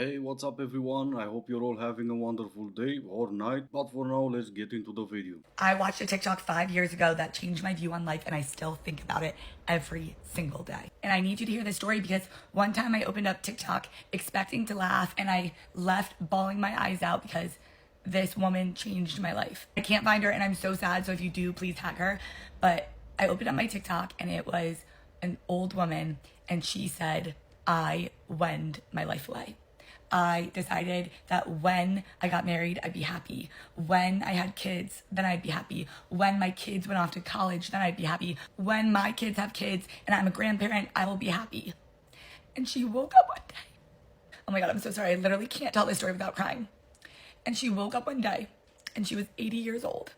Hey, what's up everyone? I hope you're all having a wonderful day or night, but for now, let's get into the video. I watched a TikTok 5 years ago that changed my view on life, and I still think about it every single day. And I need you to hear this story because one time I opened up TikTok expecting to laugh, and I left bawling my eyes out because this woman changed my life. I can't find her, and I'm so sad, so if you do, please tag her. But I opened up my TikTok, and it was an old woman, and she said, I wend my life away. I decided that when I got married, I'd be happy. When I had kids, then I'd be happy. When my kids went off to college, then I'd be happy. When my kids have kids and I'm a grandparent, I will be happy. And she woke up one day. Oh my God, I'm so sorry. I literally can't tell this story without crying. And she woke up one day and she was 80 years old.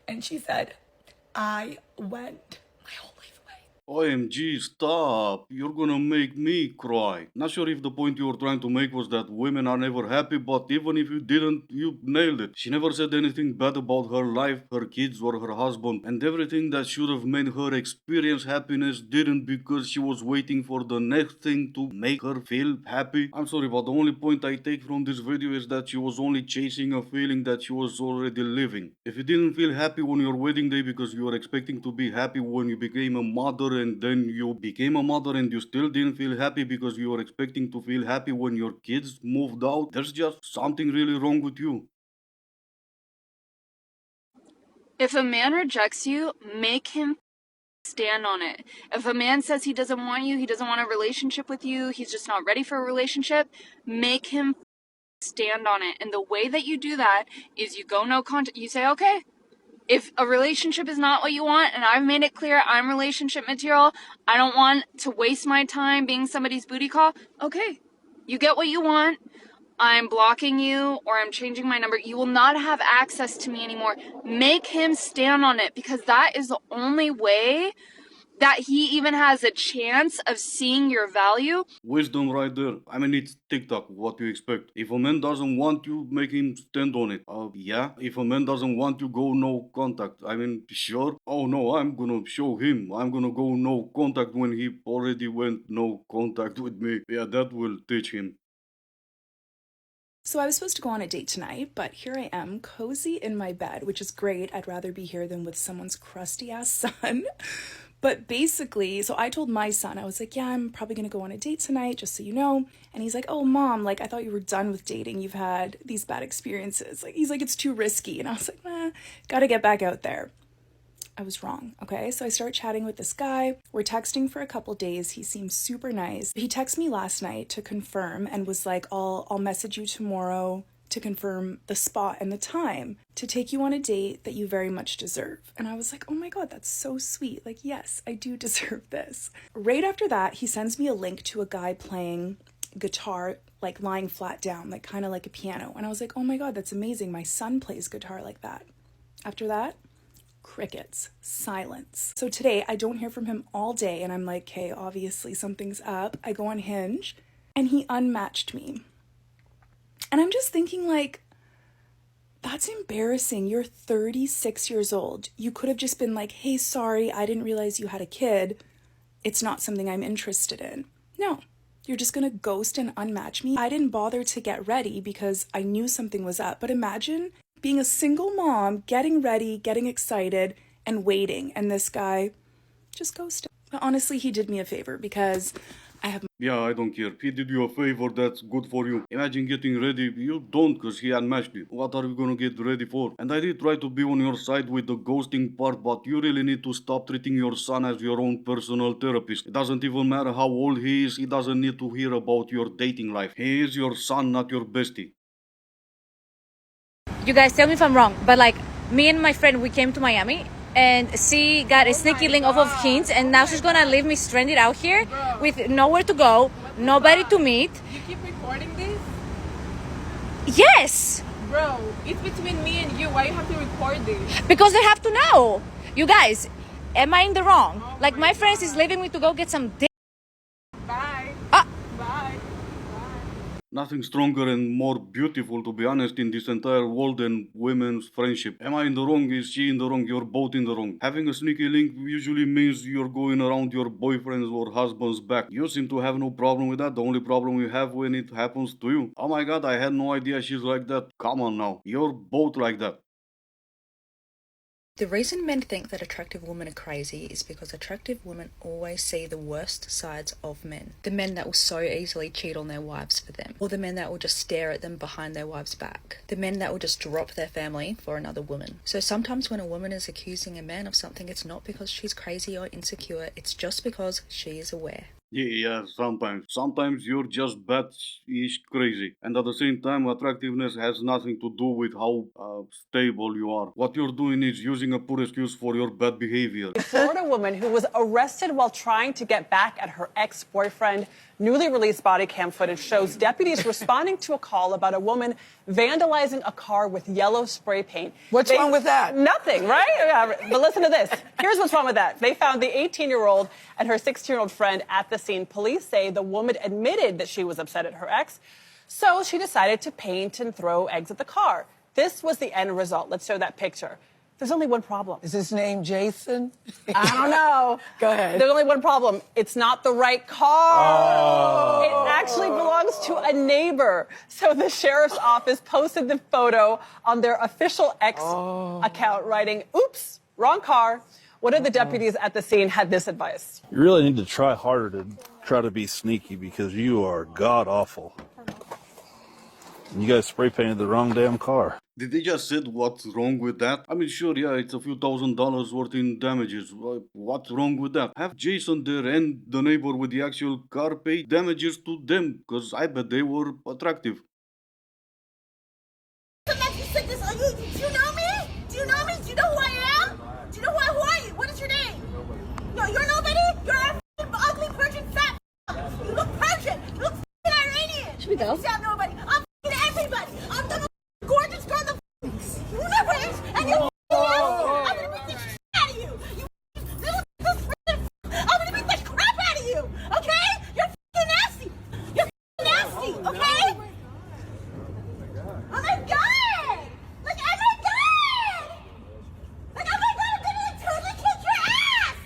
And she said, I went my whole life away. OMG, stop! You're gonna make me cry. Not sure if the point you were trying to make was that women are never happy, but even if you didn't, you nailed it. She never said anything bad about her life, her kids, or her husband, and everything that should have made her experience happiness didn't because she was waiting for the next thing to make her feel happy. I'm sorry, but the only point I take from this video is that she was only chasing a feeling that she was already living. If you didn't feel happy on your wedding day because you were expecting to be happy when you became a mother, and then you became a mother and you still didn't feel happy because you were expecting to feel happy when your kids moved out, there's just something really wrong with you. If a man rejects you, make him stand on it. If a man says he doesn't want you, he doesn't want a relationship with you, he's just not ready for a relationship, make him stand on it. And the way that you do that is you go no contact. You say, okay, if a relationship is not what you want, and I've made it clear I'm relationship material, I don't want to waste my time being somebody's booty call, okay, you get what you want. I'm blocking you or I'm changing my number. You will not have access to me anymore. Make him stand on it, because that is the only way that he even has a chance of seeing your value. Wisdom right there. I mean, it's TikTok. What do you expect? If a man doesn't want you, make him stand on it. Yeah. If a man doesn't want you, go no contact. I mean, sure. Oh no, I'm gonna show him. I'm gonna go no contact when he already went no contact with me. Yeah, that will teach him. So I was supposed to go on a date tonight, but here I am, cozy in my bed, which is great. I'd rather be here than with someone's crusty ass son. But basically, so I told my son, I was like, yeah, I'm probably going to go on a date tonight, just so you know. And he's like, oh, mom, like, I thought you were done with dating. You've had these bad experiences. Like, he's like, it's too risky. And I was like, gotta get back out there. I was wrong, okay? So I start chatting with this guy. We're texting for a couple days. He seems super nice. He texted me last night to confirm and was like, I'll message you tomorrow to confirm the spot and the time to take you on a date that you very much deserve. And I was like, oh my God, that's so sweet. Like, yes, I do deserve this. Right after that, he sends me a link to a guy playing guitar, like lying flat down, like kind of like a piano. And I was like, oh my God, that's amazing. My son plays guitar like that. After that, crickets, silence. So today I don't hear from him all day, and I'm like, okay, obviously something's up. I go on Hinge and he unmatched me. And I'm just thinking, like, that's embarrassing. You're 36 years old. You could have just been like, hey, sorry, I didn't realize you had a kid. It's not something I'm interested in. No, you're just gonna ghost and unmatch me. I didn't bother to get ready because I knew something was up. But imagine being a single mom, getting ready, getting excited, and waiting, and this guy just ghosted. But honestly, he did me a favor because I have... Yeah, I don't care. He did you a favor, that's good for you. Imagine getting ready. You don't, because he unmatched you. What are you gonna get ready for? And I did try to be on your side with the ghosting part, but you really need to stop treating your son as your own personal therapist. It doesn't even matter how old he is, he doesn't need to hear about your dating life. He is your son, not your bestie. You guys tell me if I'm wrong, but like me and my friend, we came to Miami and she got a sneaky link off of Hinge, and now she's gonna leave me stranded out here with nowhere to go, nobody to meet. You keep recording this? Yes! Bro, it's between me and you. Why you have to record this? Because they have to know. You guys, am I in the wrong? Like my friend is leaving me to go get some dick. Bye. Ah. Bye. Nothing stronger and more beautiful, to be honest, in this entire world than women's friendship. Am I in the wrong? Is she in the wrong? You're both in the wrong. Having a sneaky link usually means you're going around your boyfriend's or husband's back. You seem to have no problem with that. The only problem you have when it happens to you. Oh my god, I had no idea she's like that. Come on now. You're both like that. The reason men think that attractive women are crazy is because attractive women always see the worst sides of men. The men that will so easily cheat on their wives for them, or the men that will just stare at them behind their wives' back, the men that will just drop their family for another woman. So sometimes when a woman is accusing a man of something, it's not because she's crazy or insecure, it's just because she is aware. Yeah, sometimes. Sometimes you're just bat-ish crazy. And at the same time, attractiveness has nothing to do with how stable you are. What you're doing is using a poor excuse for your bad behavior. A Florida woman who was arrested while trying to get back at her ex-boyfriend. Newly released body cam footage shows deputies responding to a call about a woman vandalizing a car with yellow spray paint. What's wrong with that? Nothing, right? Yeah, but listen to this. Here's what's wrong with that. They found the 18-year-old and her 16-year-old friend at the scene. Police say the woman admitted that she was upset at her ex, so she decided to paint and throw eggs at the car. This was the end result. Let's show that picture. There's only one problem. Is his name Jason? I don't know. Go ahead. There's only one problem. It's not the right car. Oh. It actually belongs to a neighbor. So the sheriff's office posted the photo on their official X account, writing, "Oops, wrong car." One of the deputies at the scene had this advice. You really need to try harder to try to be sneaky because you are god awful. You guys spray painted the wrong damn car. Did they just said what's wrong with that? I mean, sure, yeah, it's a few $1,000s worth in damages. What's wrong with that? Have Jason there and the neighbor with the actual car pay damages to them, because I bet they were attractive. Do you know me? Do you know me? Do you know who I am? Do you know who are you? What is your name? No, you're nobody. You're a ugly Persian fat. You look Persian. You look Iranian. Should we go? You sound nobody. I'm everybody. I'm the gorgeous girl in the universe, and you. I'm gonna beat the shit out of you. I'm gonna beat the crap out of you. Okay? You're nasty. You're nasty. Okay? Oh my god! Like, oh my god! Like, oh my god, I'm gonna like totally kick your ass!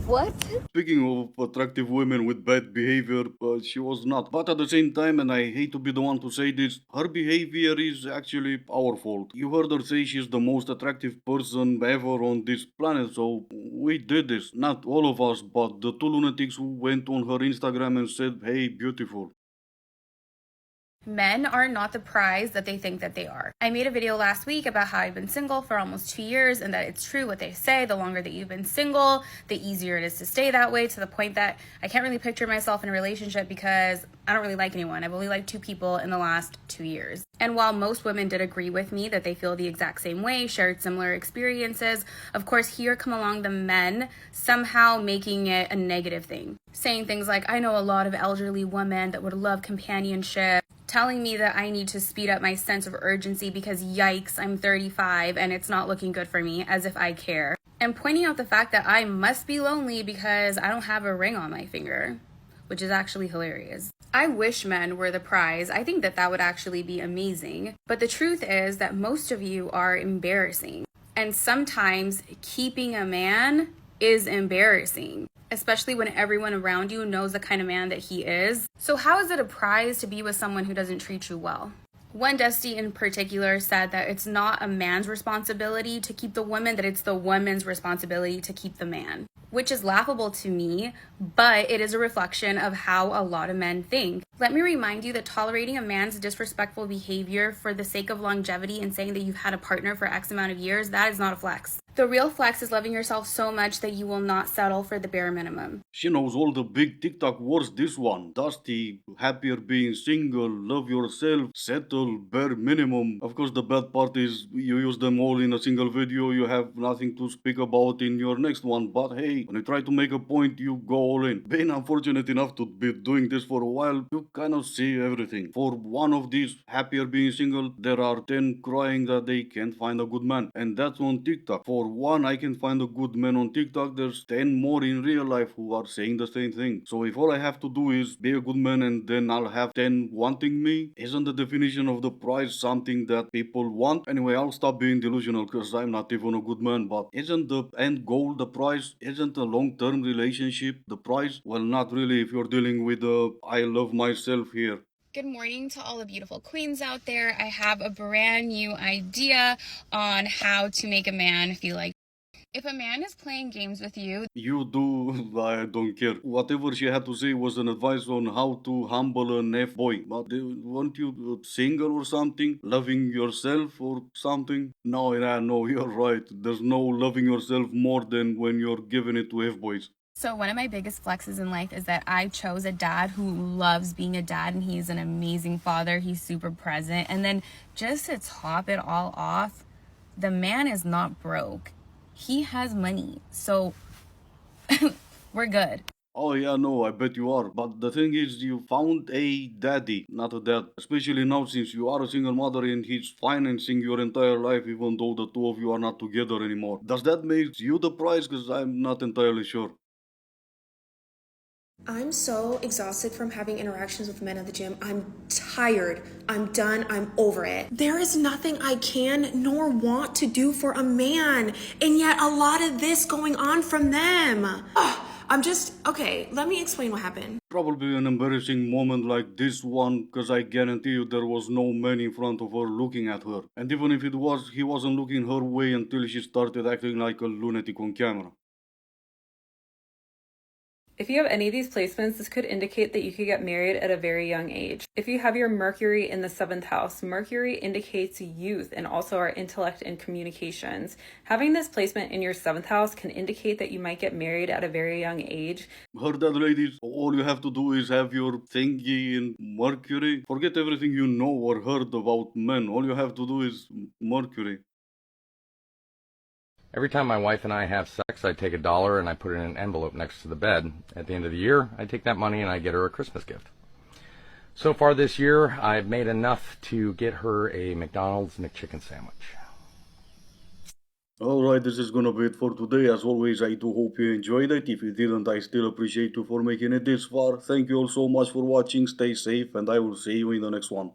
What? Speaking of attractive women with bad behavior, she was not. But at the same time, and I hate to be the one to say this, her behavior is actually our fault. You heard her say she's the most attractive person ever on this planet, so we did this. Not all of us, but the two lunatics who went on her Instagram and said, "Hey, beautiful." Men are not the prize that they think that they are. I made a video last week about how I've been single for almost 2 years and that it's true what they say. The longer that you've been single, the easier it is to stay that way, to the point that I can't really picture myself in a relationship because I don't really like anyone. I've only liked 2 people in the last 2 years. And while most women did agree with me that they feel the exact same way, shared similar experiences, of course, here come along the men somehow making it a negative thing. Saying things like, I know a lot of elderly women that would love companionship, telling me that I need to speed up my sense of urgency because yikes, I'm 35 and it's not looking good for me, as if I care. And pointing out the fact that I must be lonely because I don't have a ring on my finger, which is actually hilarious. I wish men were the prize. I think that that would actually be amazing. But the truth is that most of you are embarrassing. And sometimes keeping a man is embarrassing, especially when everyone around you knows the kind of man that he is. So how is it a prize to be with someone who doesn't treat you well? One Dusty in particular said that it's not a man's responsibility to keep the woman, that it's the woman's responsibility to keep the man, which is laughable to me, but it is a reflection of how a lot of men think. Let me remind you that tolerating a man's disrespectful behavior for the sake of longevity and saying that you've had a partner for X amount of years, that is not a flex. The real flex is loving yourself so much that you will not settle for the bare minimum. She knows all the big TikTok words, this one. Dusty, happier being single, love yourself, settle, bare minimum. Of course, the bad part is you use them all in a single video, you have nothing to speak about in your next one. But hey, when you try to make a point, you go all in. Being unfortunate enough to be doing this for a while, you kind of see everything. For one of these, happier being single, there are 10 crying that they can't find a good man. And that's on TikTok. For For one, I can find a good man on TikTok. There's 10 more in real life who are saying the same thing. So if all I have to do is be a good man and then I'll have 10 wanting me, isn't the definition of the prize something that people want? Anyway, I'll stop being delusional because I'm not even a good man. But isn't the end goal the prize? Isn't a long-term relationship the prize? Well, not really if you're dealing with I love myself here. Good morning to all the beautiful queens out there. I have a brand new idea on how to make a man feel like. If a man is playing games with you, You do, I don't care. Whatever she had to say was an advice on how to humble an F-boy. But weren't you single or something? Loving yourself or something? No, yeah, no, you're right. There's no loving yourself more than when you're giving it to F-boys. so one of my biggest flexes in life is that I chose a dad who loves being a dad and he's an amazing father. He's super present. And then just to top it all off, the man is not broke. He has money. So we're good. Oh yeah, no, I bet you are. But the thing is, you found a daddy, not a dad. Especially now since you are a single mother and he's financing your entire life even though the two of you are not together anymore. Does that make you the prize? Because I'm not entirely sure. I'm so exhausted from having interactions with men at the gym. I'm tired. I'm done. I'm over it. There is nothing I can nor want to do for a man, and yet a lot of this going on from them. Okay, let me explain what happened. Probably an embarrassing moment like this one, because I guarantee you there was no man in front of her looking at her. And even if it was, he wasn't looking her way until she started acting like a lunatic on camera. If you have any of these placements, this could indicate that you could get married at a very young age. If you have your Mercury in the 7th house, Mercury indicates youth and also our intellect and communications. Having this placement in your 7th house can indicate that you might get married at a very young age. Heard that, ladies? All you have to do is have your thingy in Mercury. Forget everything you know or heard about men. All you have to do is Mercury. Every time my wife and I have sex, I take $1 and I put it in an envelope next to the bed. At the end of the year, I take that money and I get her a Christmas gift. So far this year, I've made enough to get her a McDonald's McChicken sandwich. Alright, this is gonna be it for today. As always, I do hope you enjoyed it. If you didn't, I still appreciate you for making it this far. Thank you all so much for watching. Stay safe and I will see you in the next one.